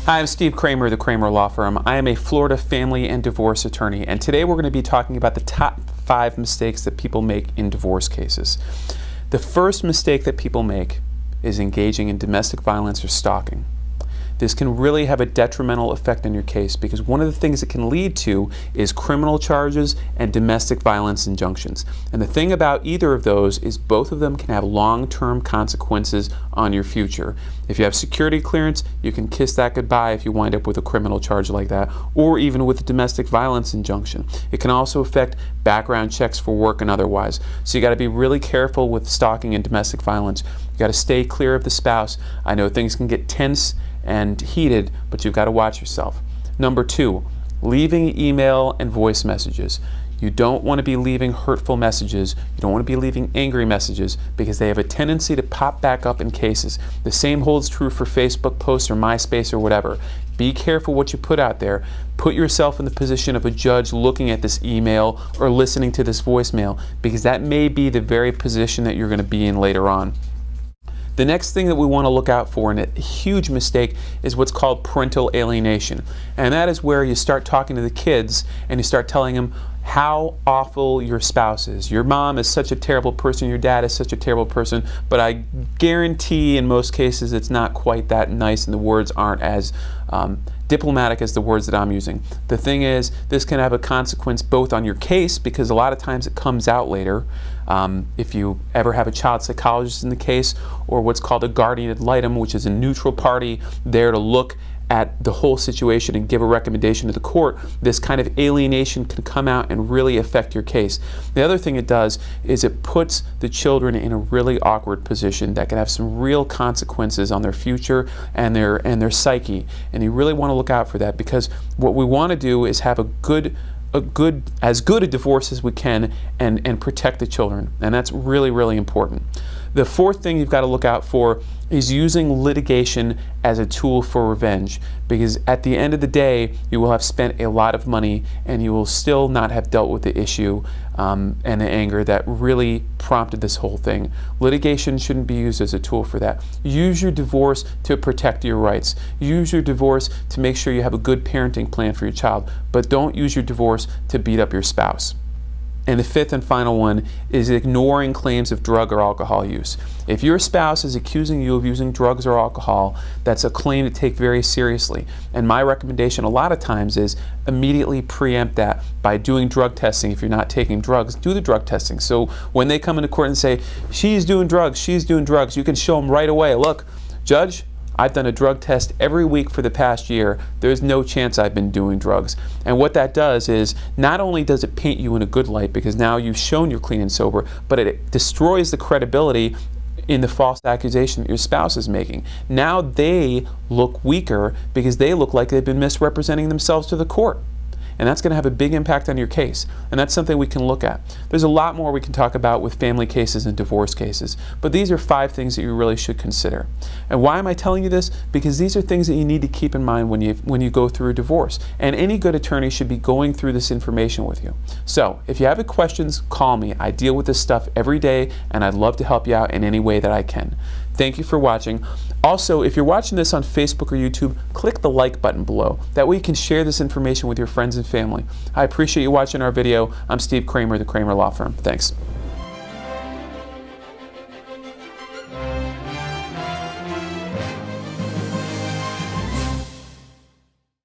Hi, I'm Steve Kramer, the Kramer Law Firm. I am a Florida family and divorce attorney, and today we're going to be talking about the top 5 mistakes that people make in divorce cases. The first mistake that people make is engaging in domestic violence or stalking. This can really have a detrimental effect on your case because one of the things it can lead to is criminal charges and domestic violence injunctions. And the thing about either of those is both of them can have long-term consequences on your future. If you have security clearance, you can kiss that goodbye if you wind up with a criminal charge like that, or even with a domestic violence injunction. It can also affect background checks for work and otherwise. So you got to be really careful with stalking and domestic violence. You got to stay clear of the spouse. I know things can get tense and heated, but you've got to watch yourself. Number 2, leaving email and voice messages. You don't want to be leaving hurtful messages. You don't want to be leaving angry messages because they have a tendency to pop back up in cases. The same holds true for Facebook posts or MySpace or whatever. Be careful what you put out there. Put yourself in the position of a judge looking at this email or listening to this voicemail because that may be the very position that you're going to be in later on. The next thing that we want to look out for, and a huge mistake, is what's called parental alienation. And that is where you start talking to the kids and you start telling them how awful your spouse is. Your mom is such a terrible person, your dad is such a terrible person, but I guarantee in most cases it's not quite that nice and the words aren't as diplomatic as the words that I'm using. The thing is, this can have a consequence both on your case, because a lot of times it comes out later. If you ever have a child psychologist in the case, or what's called a guardian ad litem, which is a neutral party there to look at the whole situation and give a recommendation to the court, this kind of alienation can come out and really affect your case. The other thing it does is it puts the children in a really awkward position that can have some real consequences on their future and their psyche. And you really want to look out for that, because what we want to do is have as good a divorce as we can and protect the children. And that's really, really important. The fourth thing you've got to look out for is using litigation as a tool for revenge, because at the end of the day you will have spent a lot of money and you will still not have dealt with the issue and the anger that really prompted this whole thing. Litigation shouldn't be used as a tool for that. Use your divorce to protect your rights. Use your divorce to make sure you have a good parenting plan for your child, but don't use your divorce to beat up your spouse. And the fifth and final one is ignoring claims of drug or alcohol use. If your spouse is accusing you of using drugs or alcohol, that's a claim to take very seriously. And my recommendation a lot of times is immediately preempt that by doing drug testing. If you're not taking drugs, do the drug testing. So when they come into court and say, she's doing drugs, you can show them right away, look, judge, I've done a drug test every week for the past year. There's no chance I've been doing drugs. And what that does is, not only does it paint you in a good light because now you've shown you're clean and sober, but it destroys the credibility in the false accusation that your spouse is making. Now they look weaker because they look like they've been misrepresenting themselves to the court. And that's going to have a big impact on your case. And that's something we can look at. There's a lot more we can talk about with family cases and divorce cases, but these are 5 things that you really should consider. And why am I telling you this? Because these are things that you need to keep in mind when you go through a divorce. And any good attorney should be going through this information with you. So if you have any questions, call me. I deal with this stuff every day, and I'd love to help you out in any way that I can. Thank you for watching. Also, if you're watching this on Facebook or YouTube, click the like button below. That way you can share this information with your friends and family. I appreciate you watching our video. I'm Steve Kramer, the Kramer Law Firm. Thanks.